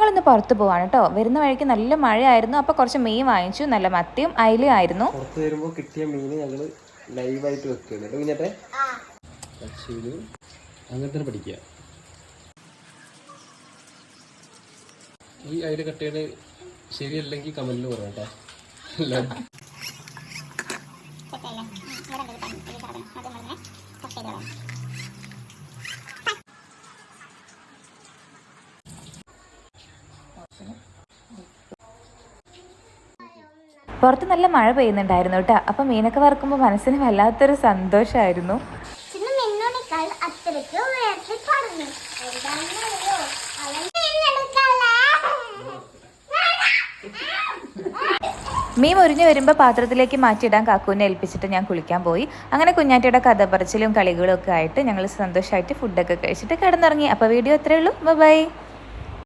ഞങ്ങളിന്ന് പുറത്ത് പോവാണ് കേട്ടോ. വരുന്ന വഴിക്ക് നല്ല മഴയായിരുന്നു. അപ്പോൾ കുറച്ച് മീൻ വാങ്ങിച്ചു. നല്ല മത്തിയും അയിലയും ആയിരുന്നു. പുറത്ത് വരുമ്പോൾ കിട്ടിയ മീൻ ഞങ്ങൾ ലൈവായിട്ട് വെക്കുകയാണ് കുഞ്ഞേട്ടെ. അങ്ങനെ തന്നെ പഠിക്കുക. ഈ അയില കട്ടയുടെ ശരിയല്ലെങ്കിൽ കമന്റിൽ പറയാം കേട്ടോ. പുറത്ത് നല്ല മഴ പെയ്യുന്നുണ്ടായിരുന്നു കേട്ടോ. അപ്പം മീനൊക്കെ വറുക്കുമ്പോൾ മനസ്സിന് വല്ലാത്തൊരു സന്തോഷമായിരുന്നു. മീൻ മുരിഞ്ഞ് വരുമ്പോൾ പാത്രത്തിലേക്ക് മാറ്റിയിടാൻ കാക്കൂനെ ഏൽപ്പിച്ചിട്ട് ഞാൻ കുളിക്കാൻ പോയി. അങ്ങനെ കുഞ്ഞാറ്റയുടെ കഥ പറച്ചിലും കളികളും ഒക്കെ ആയിട്ട് ഞങ്ങൾ സന്തോഷമായിട്ട് ഫുഡൊക്കെ കഴിച്ചിട്ട് കിടന്നിറങ്ങി. അപ്പോൾ വീഡിയോ ഇത്രയേ ഉള്ളൂ. ബൈ.